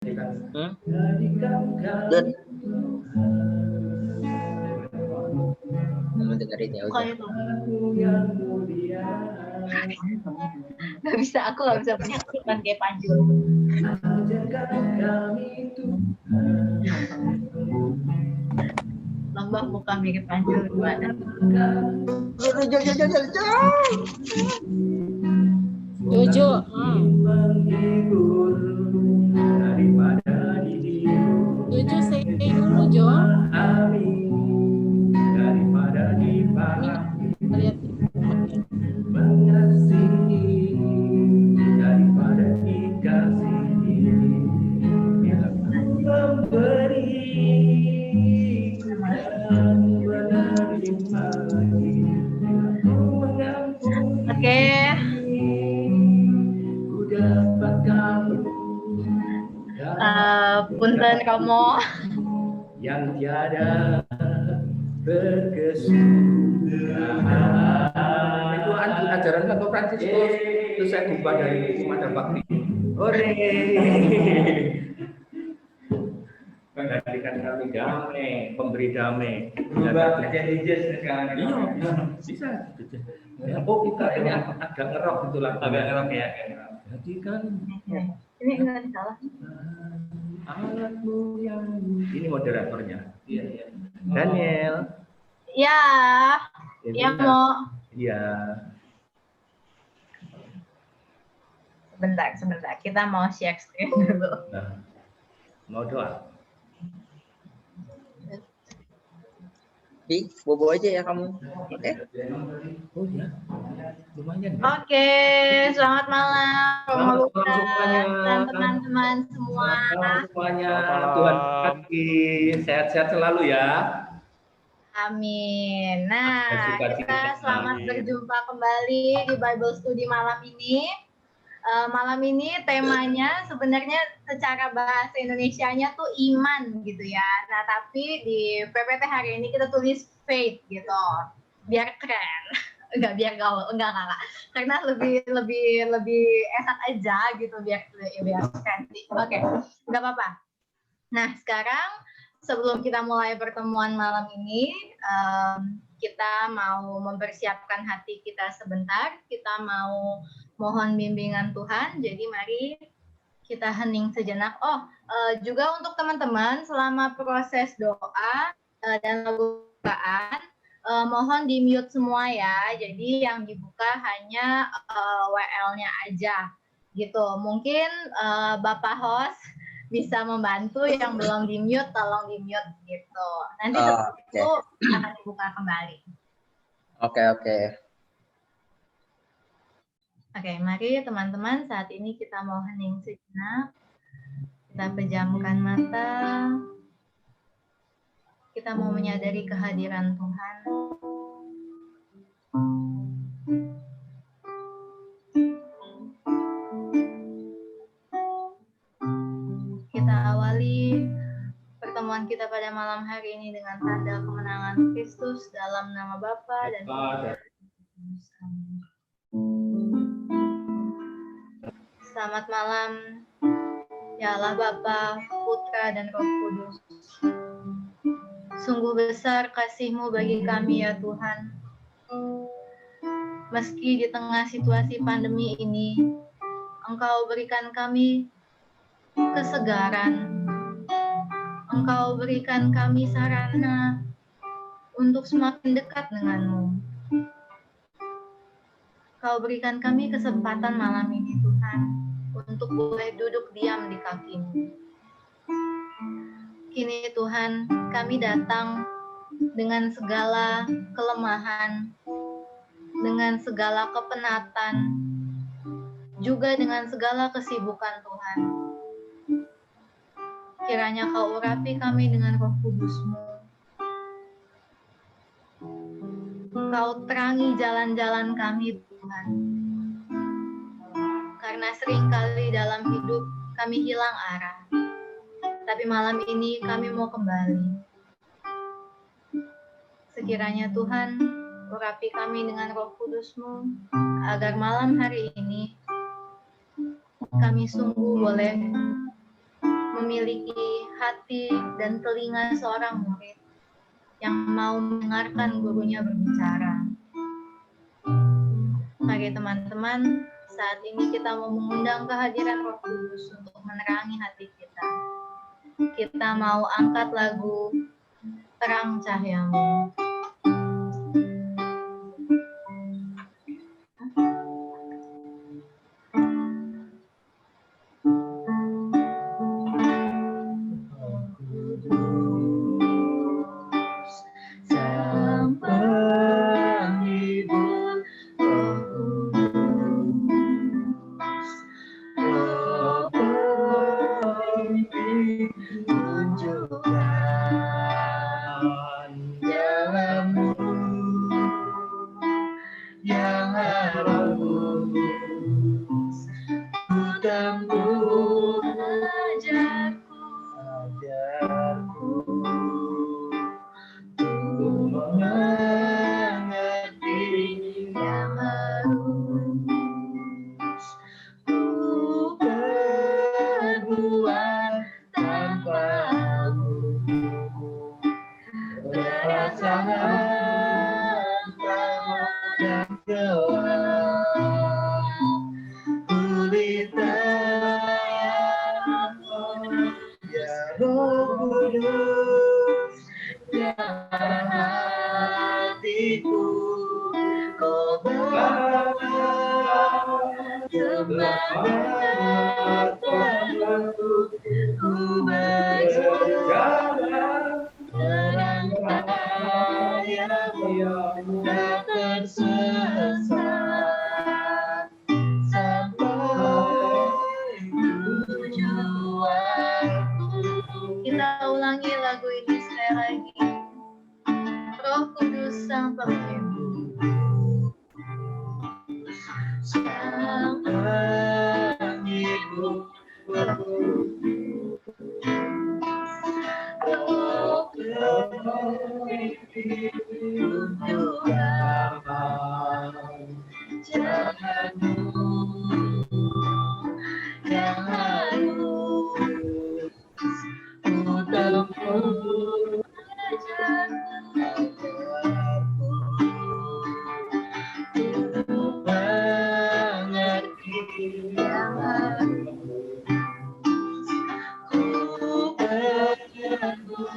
Dun. Kamu dengerin ya udah. Gak bisa, aku gak bisa menyaksikan kayak Panjul. Lambang muka mirip Panjul gimana? Jojo. Jojo say dulu Jo. Lihat. Oke. Punten kamu. Yang tiada berkesudahan. Itu ajaran Papa Fransiskus. Itu saya ubah dari Mada Bakti. Ore. Menghadirkan kami damai, pemberi damai. Berubah menjadi religius sekarang. Iya, bisa. Ya, oh kita ini agak ngerok itu lah. Agak ngerok ya. Jadi kan. Ini enggak salah. Alatmu yang ini moderatornya. Iya, iya. Daniel. Ya. Ya mau. Iya. Sebentar. Kita mau share screen dulu. Nah, mau doa. Bobo aja ya kamu. Oke. Oh ya. Lumayan. Oke, selamat malam dan teman-teman semua. Semuanya. Tuhan berkati. Sehat-sehat selalu ya. Amin. Nah, kita selamat berjumpa kembali di Bible Study malam ini. Malam ini temanya sebenarnya secara bahasa Indonesianya tuh iman gitu ya. Nah, tapi di PPT hari ini kita tulis faith gitu. Biar keren. Enggak biar gaul, enggak. Karena lebih esak aja gitu biar keren. Oke, enggak apa-apa. Nah, sekarang sebelum kita mulai pertemuan malam ini, kita mau mempersiapkan hati kita sebentar. Kita mau mohon bimbingan Tuhan. Jadi mari kita hening sejenak. Juga untuk teman-teman selama proses doa dan bukaan, mohon di mute semua ya. Jadi yang dibuka hanya WL-nya aja gitu. Mungkin Bapak host bisa membantu, yang belum di mute tolong di mute gitu. Nanti setelah itu akan dibuka kembali. Oke. Oke, mari teman-teman, saat ini kita mau hening sejenak. Kita pejamkan mata. Kita mau menyadari kehadiran Tuhan. Kita awali pertemuan kita pada malam hari ini dengan tanda kemenangan Kristus dalam nama Bapa dan Amin. Selamat malam, ya Allah Bapa, Putra dan Roh Kudus. Sungguh besar kasih-Mu bagi kami ya Tuhan. Meski di tengah situasi pandemi ini, Engkau berikan kami kesegaran. Engkau berikan kami sarana untuk semakin dekat dengan-Mu. Kau berikan kami kesempatan malam ini Tuhan, untuk boleh duduk diam di kaki-Mu. Kini Tuhan, kami datang dengan segala kelemahan, dengan segala kepenatan, juga dengan segala kesibukan Tuhan. Kiranya Kau urapi kami dengan Roh Kudus-Mu. Kau terangi jalan-jalan kami Tuhan. Karena seringkali dalam hidup kami hilang arah. Tapi malam ini kami mau kembali. Sekiranya Tuhan urapi kami dengan Roh Kudus-Mu, agar malam hari ini kami sungguh boleh memiliki hati dan telinga seorang murid yang mau mendengarkan gurunya berbicara. Mari teman-teman, saat ini kita mau mengundang kehadiran Roh Kudus untuk menerangi hati kita. Kita mau angkat lagu Terang Cahayamu. Kita ulangi lagu ini sekali lagi. Roh Kudus Sang Pemimpin. Sang Penghibur. Roh yang harus tempuh mengerti yang harus ku berbuat tanpamu.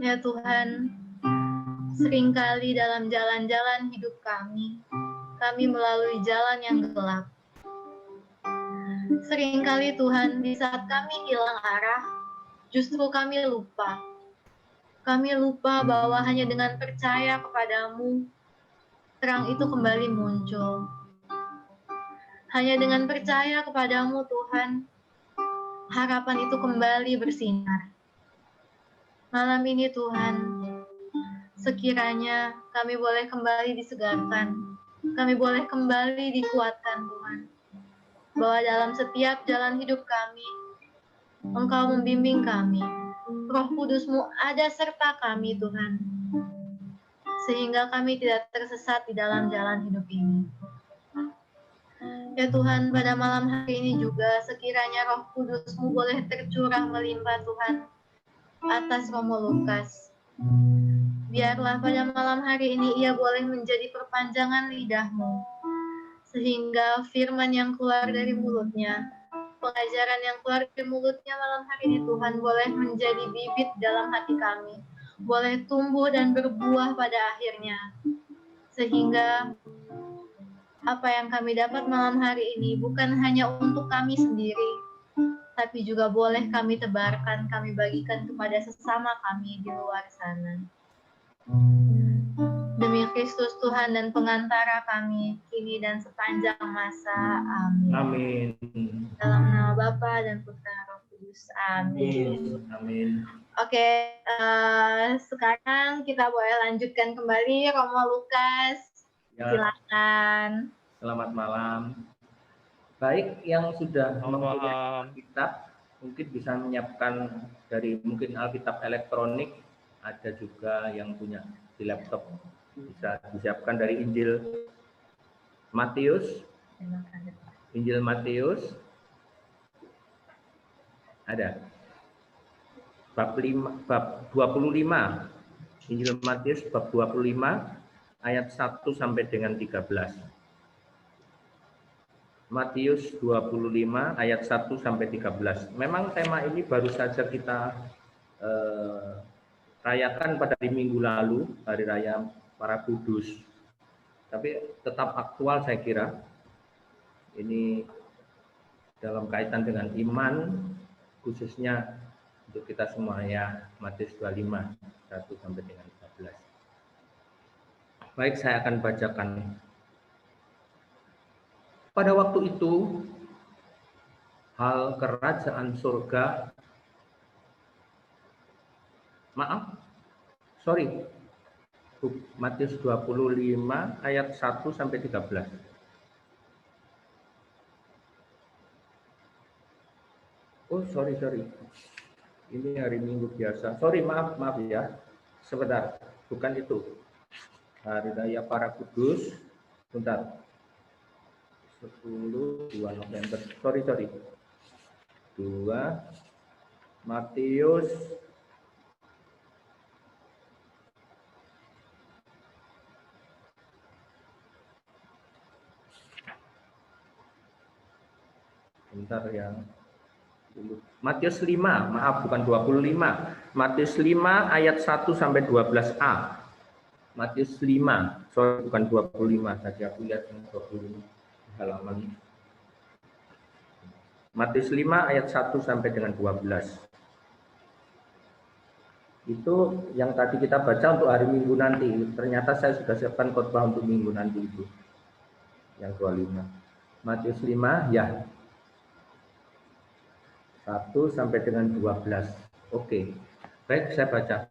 Ya Tuhan, seringkali dalam jalan-jalan hidup kami melalui jalan yang gelap. Seringkali Tuhan, di saat kami hilang arah, justru kami lupa. Kami lupa bahwa hanya dengan percaya kepadamu, terang itu kembali muncul. Hanya dengan percaya kepadamu Tuhan, harapan itu kembali bersinar. Malam ini Tuhan, sekiranya kami boleh kembali disegarkan, kami boleh kembali dikuatkan Tuhan, bahwa dalam setiap jalan hidup kami, Engkau membimbing kami, Roh Kudus-Mu ada serta kami Tuhan, sehingga kami tidak tersesat di dalam jalan hidup ini. Ya Tuhan, pada malam hari ini juga sekiranya Roh Kudus-Mu boleh tercurah melimpah Tuhan, atas Romo Lukas. Biarlah pada malam hari ini ia boleh menjadi perpanjangan lidahmu, sehingga firman yang keluar dari mulutnya, pengajaran yang keluar dari mulutnya malam hari ini Tuhan boleh menjadi bibit dalam hati kami, boleh tumbuh dan berbuah pada akhirnya, sehingga apa yang kami dapat malam hari ini bukan hanya untuk kami sendiri, tapi juga boleh kami tebarkan, kami bagikan kepada sesama kami di luar sana. Demi Kristus Tuhan dan pengantara kami, kini dan sepanjang masa. Amin. Amin. Dalam nama Bapa dan Putra Roh Kudus. Amin. Amin. Oke, sekarang kita boleh lanjutkan kembali. Romo Lukas, Ya. silakan. Selamat malam. Baik, yang sudah mempunyai Alkitab mungkin bisa menyiapkan dari mungkin Alkitab elektronik, ada juga yang punya di laptop, bisa disiapkan dari Injil Matius. Injil Matius ada bab 25. Injil Matius bab 25 ayat 1 sampai dengan 13. Matius 25 ayat 1 sampai 13. Memang tema ini baru saja kita rayakan pada hari Minggu lalu, hari raya para kudus. Tapi tetap aktual saya kira. Ini dalam kaitan dengan iman, khususnya untuk kita semua ya, Matius 25 1 sampai dengan 13. Baik, saya akan bacakan. Pada waktu itu, hal kerajaan surga, Matius 25 ayat 1 sampai 13. Oh, sorry. Ini hari Minggu biasa. Sorry, maaf ya. Sebentar, bukan itu. Hari Raya para Kudus. Bentar. 2 November. Sorry. 2 Matius bentar ya. Matius 5, maaf bukan 25. Matius 5 ayat 1 sampai 12a. Matius 5, sorry bukan 25, tadi aku lihat yang 25 halaman. Matius 5 ayat 1 sampai dengan 12. Itu yang tadi kita baca untuk hari Minggu nanti. Ternyata saya sudah siapkan khotbah untuk Minggu nanti itu. Yang 25. Matius 5 ya. 1 sampai dengan 12. Oke. Baik, saya baca.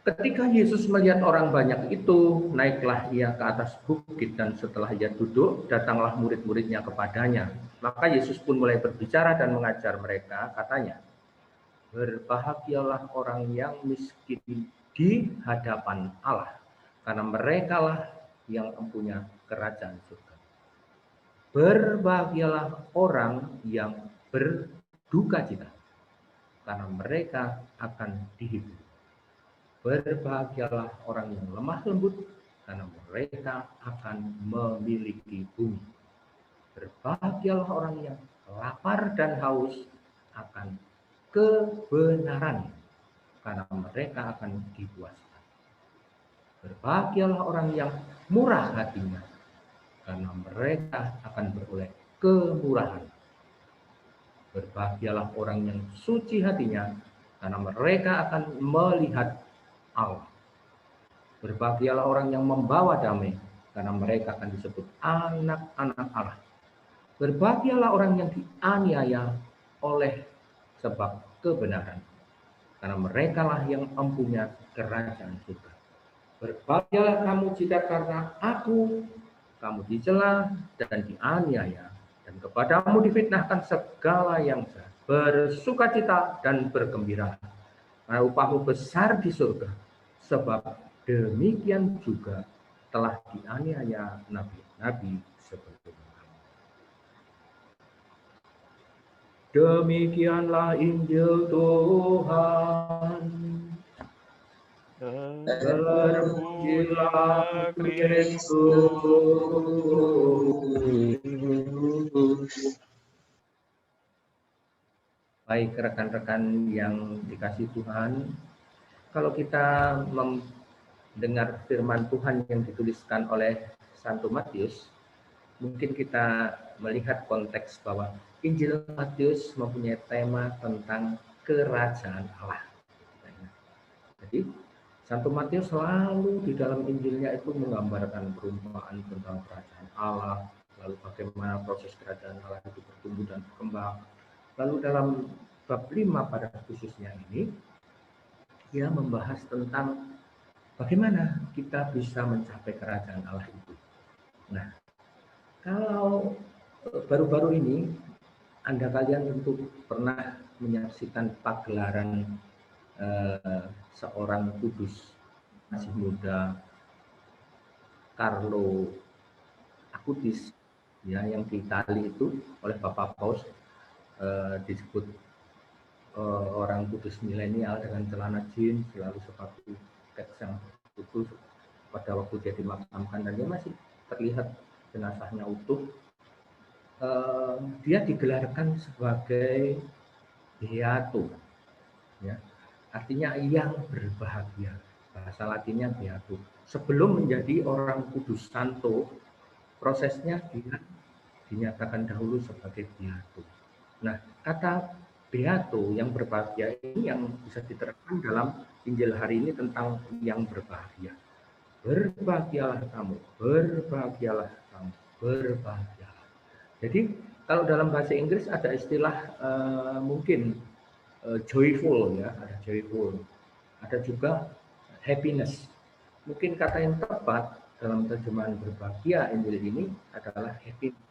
Ketika Yesus melihat orang banyak itu, naiklah ia ke atas bukit, dan setelah ia duduk, datanglah murid-muridnya kepadanya. Maka Yesus pun mulai berbicara dan mengajar mereka, katanya, berbahagialah orang yang miskin di hadapan Allah, karena merekalah yang mempunyai kerajaan surga. Berbahagialah orang yang berduka cita, karena mereka akan dihibur. Berbahagialah orang yang lemah lembut, karena mereka akan memiliki bumi. Berbahagialah orang yang lapar dan haus akan kebenaran, karena mereka akan dipuaskan. Berbahagialah orang yang murah hatinya, karena mereka akan beroleh kemurahan. Berbahagialah orang yang suci hatinya, karena mereka akan melihat Allah. Berbahagialah orang yang membawa damai, karena mereka akan disebut anak-anak Allah. Berbahagialah orang yang dianiaya oleh sebab kebenaran, karena merekalah yang mempunyai kerajaan surga. Berbahagialah kamu jika karena aku kamu dicela dan dianiaya, dan kepadamu difitnahkan segala yang jahat. Bersukacita dan bergembira, karena upahmu besar di surga, sebab demikian juga telah dianiaya nabi-nabi sebelum kamu. Demikianlah Injil Tuhan. Terpujilah Kristus. Baik rekan-rekan yang dikasih Tuhan, kalau kita mendengar firman Tuhan yang dituliskan oleh Santo Matius, mungkin kita melihat konteks bahwa Injil Matius mempunyai tema tentang kerajaan Allah. Jadi Santo Matius selalu di dalam Injilnya itu menggambarkan perumpamaan tentang kerajaan Allah, lalu bagaimana proses kerajaan Allah itu bertumbuh dan berkembang. Lalu dalam bab 5 pada khususnya ini, dia membahas tentang bagaimana kita bisa mencapai kerajaan Allah itu. Nah, kalau baru-baru ini, Anda kalian tentu pernah menyaksikan pagelaran seorang kudus masih muda, Carlo Acutis, ya, yang di Itali itu oleh Bapak Paus disebut orang kudus milenial dengan celana jeans, selalu sepatu kets yang kudus. Pada waktu dia dimakamkan dan dia masih terlihat jenazahnya utuh, dia digelarkan sebagai beato, ya, artinya yang berbahagia. Bahasa Latinnya beato. Sebelum menjadi orang kudus santo, prosesnya dia dinyatakan dahulu sebagai beato. Nah, kata beato yang berbahagia ini yang bisa diterapkan dalam Injil hari ini tentang yang berbahagia. Berbahagialah kamu, berbahagialah kamu, berbahagialah. Jadi kalau dalam bahasa Inggris ada istilah mungkin joyful, ya, ada joyful, ada juga happiness. Mungkin kata yang tepat dalam terjemahan berbahagia Injil ini adalah happiness.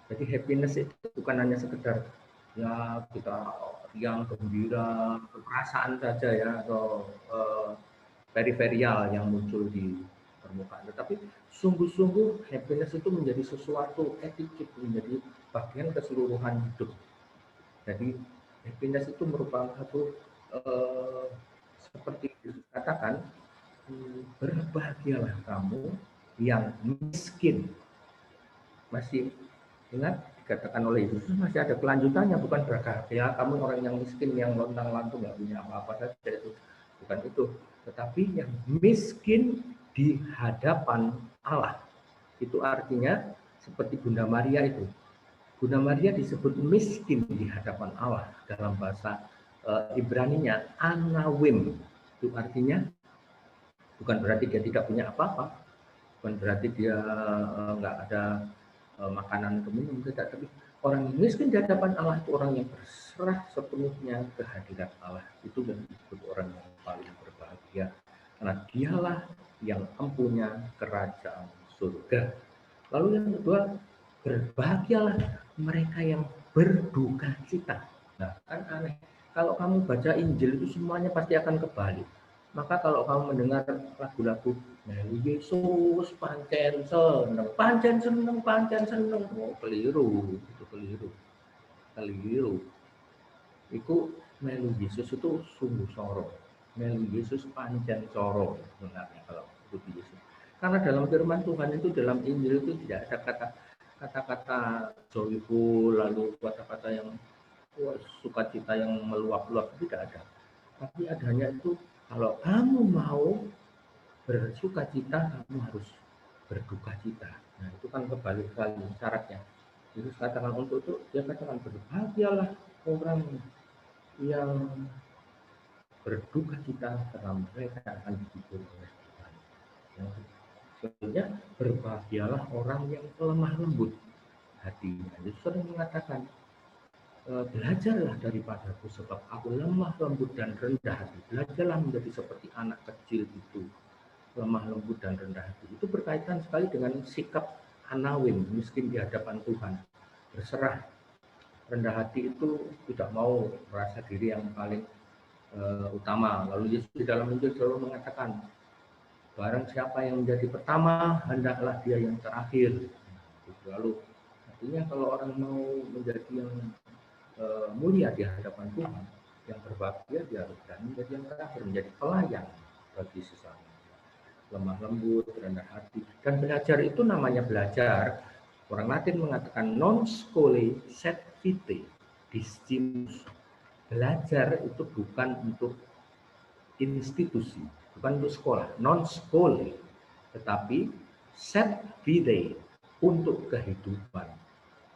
Jadi happiness itu bukan hanya sekedar ya kita riang gembira, perasaan saja ya, atau periferial yang muncul di permukaan, tetapi sungguh-sungguh happiness itu menjadi sesuatu attitude, menjadi bagian keseluruhan hidup. Jadi happiness itu merupakan satu seperti dikatakan, berbahagialah kamu yang miskin. Masih ingat dikatakan oleh Yesus, masih ada kelanjutannya, bukan berbahagia kamu orang yang miskin yang lontang-lantung nggak punya apa-apa saja, itu bukan itu, tetapi yang miskin di hadapan Allah. Itu artinya seperti Bunda Maria itu. Bunda Maria disebut miskin di hadapan Allah dalam bahasa Ibrani-nya anawim. Itu artinya bukan berarti dia tidak punya apa-apa, bukan berarti dia nggak ada makanan atau minum, tidak. Tapi orang yang miskin di hadapan Allah itu orang yang berserah sepenuhnya ke hadirat Allah. Itu yang disebut orang yang paling berbahagia, karena dialah yang empunya kerajaan surga. Lalu yang kedua, berbahagialah mereka yang berduka cita. Nah, kan aneh. Kalau kamu baca Injil itu semuanya pasti akan kebalik. Maka kalau kamu mendengar lagu-lagu Melu Yesus, pancen seneng, pancen seneng, pancen seneng, oh keliru, itu keliru. Itu Melu Yesus itu sungguh soro. Melu Yesus pancen soro sebenarnya kalau itu Yesus. Karena dalam firman Tuhan itu, dalam Injil itu tidak ada kata-kata joyful, lalu kata-kata yang sukacita yang meluap-luap, tidak ada. Tapi adanya itu, kalau kamu mau bersuka cita, kamu harus berduka cita. Nah, itu kan kebalik sekali syaratnya. Yesus katakan untuk itu, dia katakan berbahagialah orang yang berduka cita karena mereka akan dihibur oleh Tuhan. Yang selanjutnya, berbahagialah orang yang lemah lembut hatinya. Yesus sering mengatakan, belajarlah daripadaku sebab aku lemah lembut dan rendah hati. Belajarlah menjadi seperti anak kecil itu, lemah lembut dan rendah hati. Itu berkaitan sekali dengan sikap anawim, miskin di hadapan Tuhan, berserah. Rendah hati itu tidak mau merasa diri yang paling utama. Lalu Yesus di dalam Injil selalu mengatakan, barang siapa yang menjadi pertama, hendaklah dia yang terakhir. Lalu artinya kalau orang mau menjadi yang mulia di hadapan Tuhan, yang berbahagia, dia harus berani menjadi yang terakhir, menjadi pelayan. bagi sesama, lemah lembut, rendah hati. Dan belajar itu namanya belajar. Orang Latin mengatakan non scholae sed vitae discimus. Belajar itu bukan untuk institusi, bukan untuk sekolah, non scholae, tetapi sed vitae, untuk kehidupan.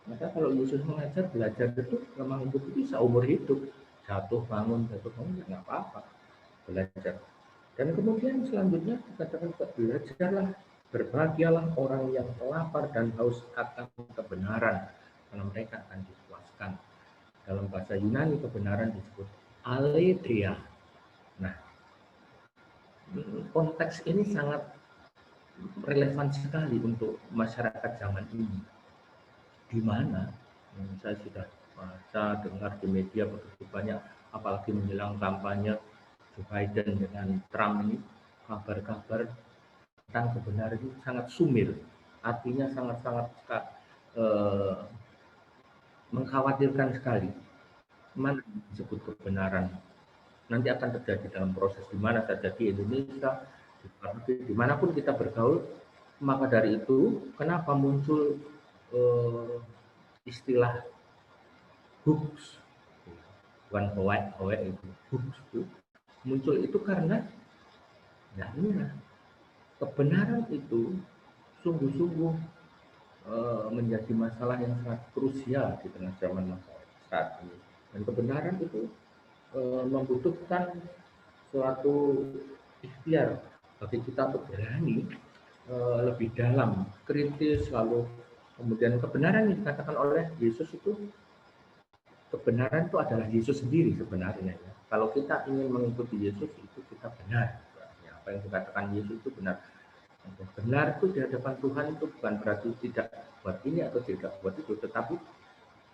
Maka kalau Yesus mengajar belajar itu lemah lembut itu seumur hidup, jatuh bangun ya nggak apa-apa, belajar. Dan kemudian selanjutnya dikatakan belajarlah, berbahagialah orang yang lapar dan haus akan kebenaran, karena mereka akan dipuaskan. Dalam bahasa Yunani kebenaran disebut aletheia. Nah, konteks ini sangat relevan sekali untuk masyarakat zaman ini, di mana saya sudah baca, dengar di media begitu banyak, apalagi menjelang kampanye Joe Biden dengan Trump ini, kabar-kabar tentang kebenaran itu sangat sumir, artinya sangat-sangat mengkhawatirkan sekali. Mana disebut kebenaran? Nanti akan terjadi dalam proses di mana saja di Indonesia, dimanapun kita bergaul. Maka dari itu, kenapa muncul istilah hoax, bukan hoax itu, hoax itu muncul itu karena ya inilah, kebenaran itu sungguh-sungguh menjadi masalah yang sangat krusial di tengah zaman saat ini. Dan kebenaran itu membutuhkan suatu ikhtiar bagi kita untuk berani lebih dalam, kritis, lalu kemudian kebenaran yang dikatakan oleh Yesus itu, kebenaran itu adalah Yesus sendiri sebenarnya. Ya. Kalau kita ingin mengikuti Yesus itu kita benar. Ya, apa yang dikatakan Yesus itu benar. Benar itu di hadapan Tuhan itu bukan berarti tidak buat ini atau tidak buat itu, tetapi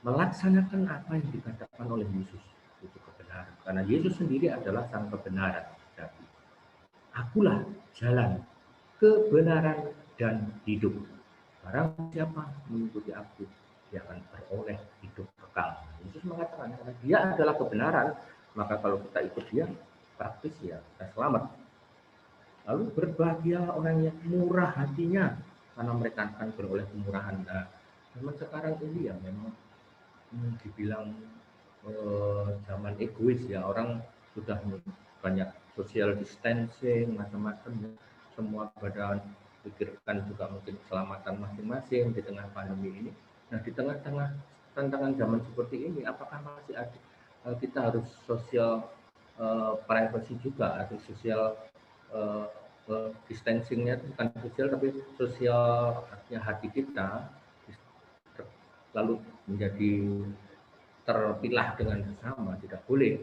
melaksanakan apa yang dikatakan oleh Yesus itu kebenaran. Karena Yesus sendiri adalah sang kebenaran. Jadi, akulah jalan, kebenaran dan hidup. Barang siapa mengikuti aku, dia akan beroleh hidup kekal. Yesus mengatakan karena dia adalah kebenaran, maka kalau kita ikut dia, praktis ya kita selamat. Lalu berbahagialah orang yang murah hatinya, karena mereka akan beroleh kemurahan. Nah, zaman sekarang ini ya memang dibilang zaman egois ya, orang sudah banyak social distancing, macam-macam, semua pada pikirkan juga mungkin keselamatan masing-masing di tengah pandemi ini. Nah, di tengah-tengah tantangan zaman seperti ini, apakah masih ada kita harus social privacy juga, atau social distancingnya itu bukan sosial tapi sosial, artinya hati kita lalu menjadi terpilah dengan sesama, tidak boleh.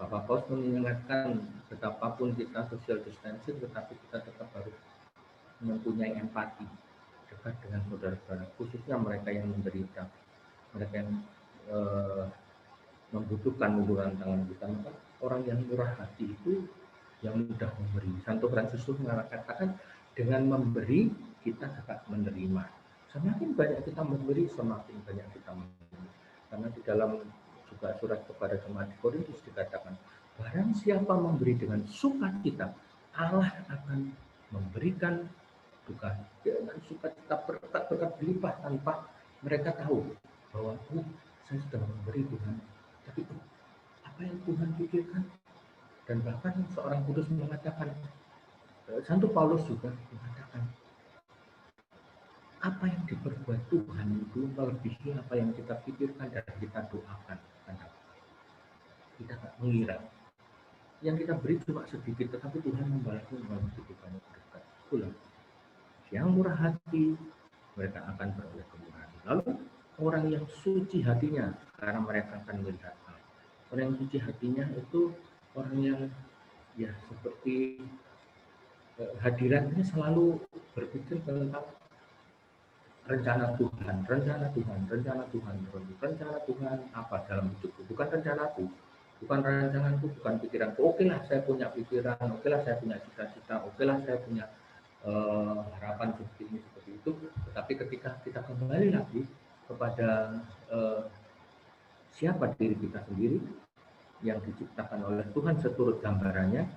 Bapak Paus mengingatkan betapapun kita social distancing, tetapi kita tetap harus mempunyai empati dekat dengan saudara-saudara, khususnya mereka yang menderita, mereka yang membutuhkan uluran tangan kita. Maka orang yang murah hati itu yang mudah memberi. Santo Fransiskus mengatakan dengan memberi kita dapat menerima. Semakin banyak kita memberi, semakin banyak kita menerima. Karena di dalam juga surat kepada jemaat di Korintus dikatakan, barang siapa memberi dengan sukacita, Allah akan memberikan juga dengan sukacita berkat berlimpah tanpa mereka tahu bahwa saya sudah memberi Tuhan. Tapi apa yang Tuhan pikirkan? Dan bahkan seorang kudus mengatakan, Santo Paulus juga mengatakan, apa yang diperbuat Tuhan itu melebihi apa yang kita pikirkan dan kita doakan. Kita tak mengira. Yang kita beri cuma sedikit, tetapi Tuhan membalasnya dengan begitu banyak berkat. Itulah. Yang murah hati, mereka akan beroleh kemurahan. Lalu orang yang suci hatinya, karena mereka akan melihat Allah. Orang yang suci hatinya itu orang yang ya seperti hadiratnya selalu berpikir tentang rencana Tuhan apa dalam hidupku, bukan rencanaku, bukan rancanganku, bukan pikiranku. Oke lah saya punya pikiran, oke lah saya punya cita-cita, oke lah saya punya harapan seperti ini, seperti itu. Tetapi ketika kita kembali lagi kepada siapa diri kita sendiri yang diciptakan oleh Tuhan seturut gambarannya,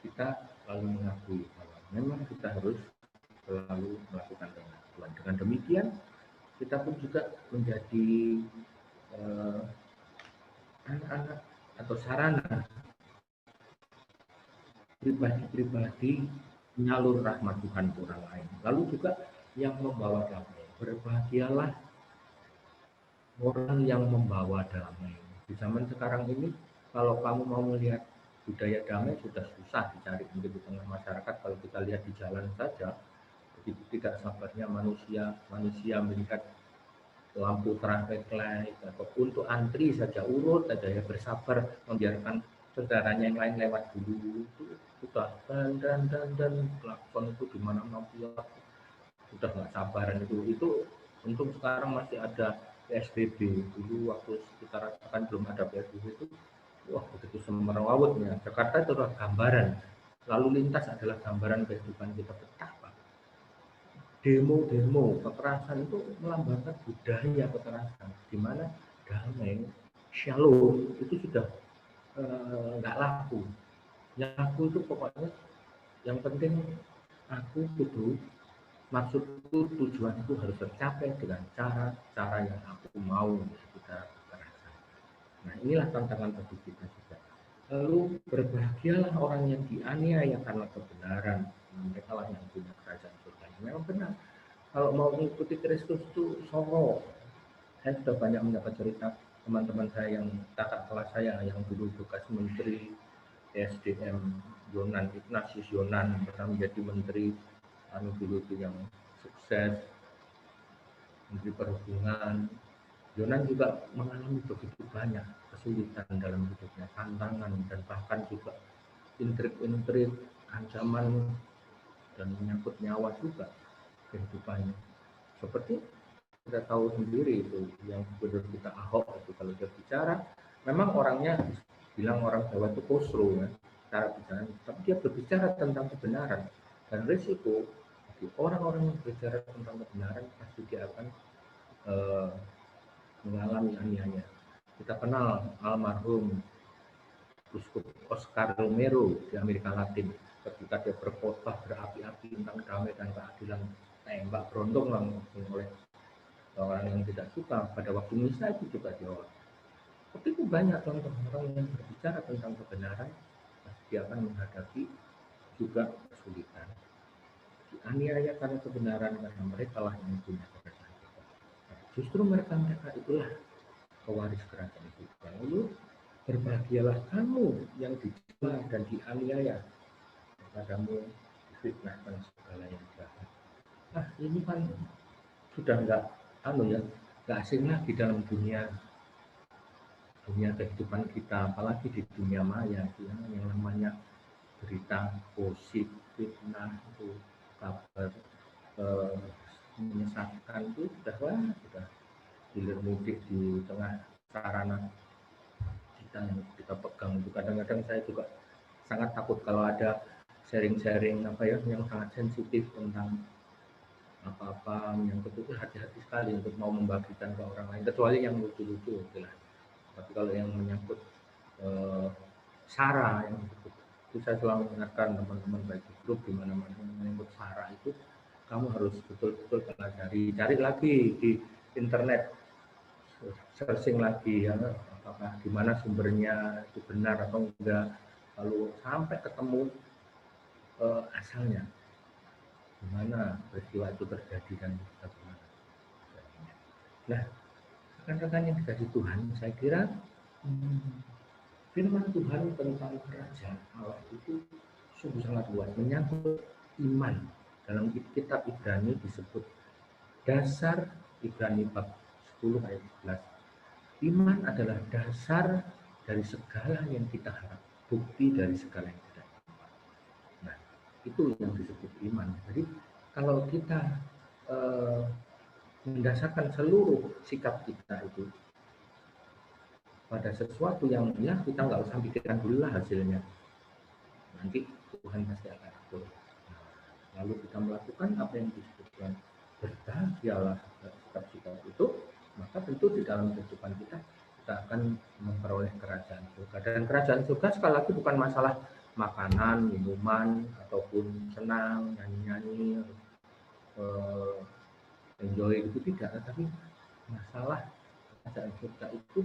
kita lalu mengakui bahwa memang kita harus selalu melakukan pengakuan. Dengan demikian kita pun juga menjadi anak-anak atau sarana pribadi-pribadi menyalur rahmat Tuhan ke orang lain. Lalu juga yang membawa damai. Berbahagialah orang yang membawa damai. Di zaman sekarang ini, kalau kamu mau melihat budaya damai sudah susah dicari di tengah masyarakat. Kalau kita lihat di jalan saja, begitu tidak sabarnya manusia melihat lampu traffic light atau untuk antri saja urut saja ya, bersabar membiarkan saudaranya yang lain lewat dulu. Itu sudah dan klakson itu di mana-mana sudah nggak sabaran itu. Untung sekarang masih ada PSBB. Dulu waktu kita rasakan belum ada PSBB itu, wah begitu semerawutnya. Jakarta itu adalah gambaran, lalu lintas adalah gambaran kehidupan kita. Betapa demo kekerasan itu melambangkan budaya kekerasan, di mana damai shalom itu sudah nggak laku. Yang laku itu pokoknya yang penting aku itu maksudku, tujuanku harus tercapai dengan cara yang aku mau kita kekerasan. Nah inilah tantangan bagi kita juga. Lalu berbahagialah orang yang dianiaya karena kebenaran, mereka lah yang punya kerajaan surga. Memang benar. Kalau mau mengikuti Kristus itu soro. Saya sudah banyak mendapat cerita teman-teman saya yang kakak kelas saya yang dulu bekas menteri SDM Yonan, Ignatius Yonan, pernah menjadi menteri dulu itu yang sukses, menteri perhubungan. Yonan juga mengalami begitu banyak kesulitan dalam hidupnya, tantangan dan bahkan juga intrik-intrik, ancaman dan menyangkut nyawa juga kehidupannya. Seperti kita tahu sendiri itu yang gubernur kita Ahok itu kalau dia bicara, memang orangnya bilang orang Jawa itu kosro ya, cara bicara, tapi dia berbicara tentang kebenaran dan risiko bagi orang-orang yang berbicara tentang kebenaran pasti dia akan mengalami aniaya. Kita kenal almarhum Uskup Oscar Romero di Amerika Latin, ketika dia berkhotbah berapi-api tentang damai dan keadilan, tembak berondong langsung oleh orang yang tidak suka. Pada waktu misa itu juga jawab. Tapi itu banyak contoh orang yang berbicara tentang kebenaran, dia akan menghadapi juga kesulitan. Dianiaya karena kebenaran, karena mereka lah yang punya kerajaan. Justru mereka itulah pewaris kerajaan itu. Lalu berbahagialah kamu yang dicela dan dianiaya, kepadamu difitnah dan segala yang jahat. Nah ini kan sudah nggak asing lagi dalam dunia kehidupan kita, apalagi di dunia maya yang namanya berita gosip, fitnah itu, kabar menyesatkan itu sudah hilir mudik di tengah sarana kita yang kita pegang itu. Kadang-kadang saya juga sangat takut kalau ada sharing-sharing yang sangat sensitif tentang apa-apa yang betul hati-hati sekali untuk mau membagikan ke orang lain, kecuali yang lucu-lucu lah. Tapi kalau yang menyangkut sara yang itu saya selalu mengingatkan teman-teman baik di grup di mana-mana yang menyangkut sara itu kamu harus betul-betul pelajari, cari lagi di internet, searching lagi ya, apakah di mana sumbernya itu benar atau enggak, lalu sampai ketemu asalnya di mana peristiwa itu terjadi dan bagaimana. Nah, rekan-rekan yang dikasih Tuhan, saya kira firman Tuhan tentang kerajaan Allah itu sungguh sangat luas, menyangkut iman. Dalam kitab Ibrani disebut dasar, Ibrani bab 10 ayat 11. Iman adalah dasar dari segala yang kita harap, bukti dari segala yang kita harap. Nah, itu yang disebut iman. Jadi kalau kita mendasarkan seluruh sikap kita itu pada sesuatu yang ya kita nggak usah pikirkan dulu lah hasilnya, nanti Tuhan pasti akan atur. Lalu kita melakukan apa yang disebutkan berbahagialah sikap-sikap itu, maka tentu di dalam kehidupan kita akan memperoleh kerajaan surga. Dan kerajaan surga sekali lagi bukan masalah makanan, minuman, ataupun senang, nyanyi-nyanyi, enjoy itu tidak, tapi masalah kerajaan surga itu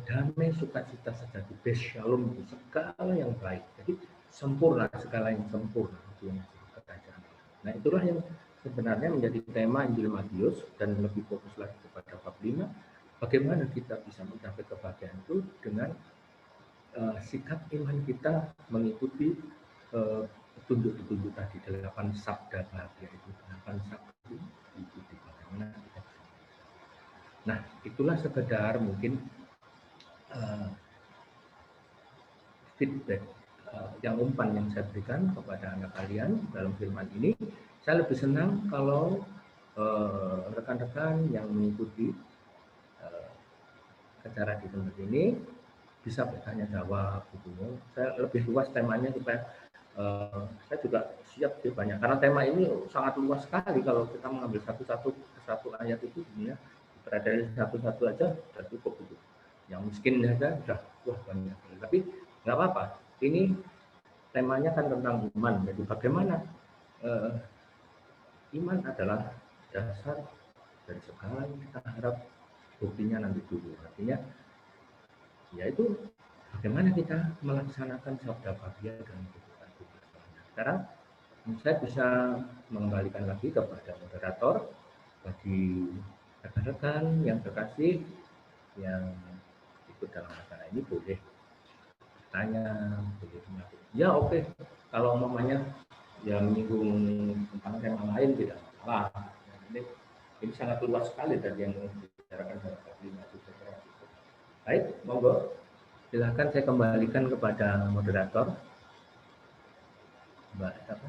damai, sukacita, sejati, bes shalom, segala yang baik. Jadi sempurna, segala yang sempurna itu yang kerajaan. Nah itulah yang sebenarnya menjadi tema Injil Matius, dan lebih fokus lagi kepada bab 5. Bagaimana kita bisa mencapai kebahagiaan itu dengan sikap iman kita mengikuti petunjuk-petunjuk tadi, 8 sabda bahagia itu, 8 sabda itu diikuti bagaimana kita bisa. Nah itulah sekedar mungkin feedback yang umpan yang saya berikan kepada anak kalian dalam firman ini. Saya lebih senang kalau rekan-rekan yang mengikuti acara di tempat ini bisa bertanya jawab gitu. Saya lebih luas temanya supaya saya juga siap banyak, karena tema ini sangat luas sekali. Kalau kita mengambil satu ayat itu sebenarnya berada di satu aja sudah cukup gitu. Yang miskin saja sudah wah banyak. Tapi nggak apa-apa. Ini temanya kan tentang iman. Jadi bagaimana iman adalah dasar dari segala yang kita harap, buktinya nanti dulu. Artinya yaitu bagaimana kita melaksanakan sabda bahagia dan kehidupan kita. Sekarang saya bisa mengembalikan lagi kepada moderator bagi rekan-rekan yang terkasih yang ikut dalam acara ini, boleh tanya, boleh mengaku. Ya oke. Kalau umpamanya yang menyinggung tentang tema lain tidak masalah. Ini sangat luas sekali dari yang dibicarakan dalam bab 5 itu. Baik, monggo. Silakan saya kembalikan kepada moderator. Mbak apa?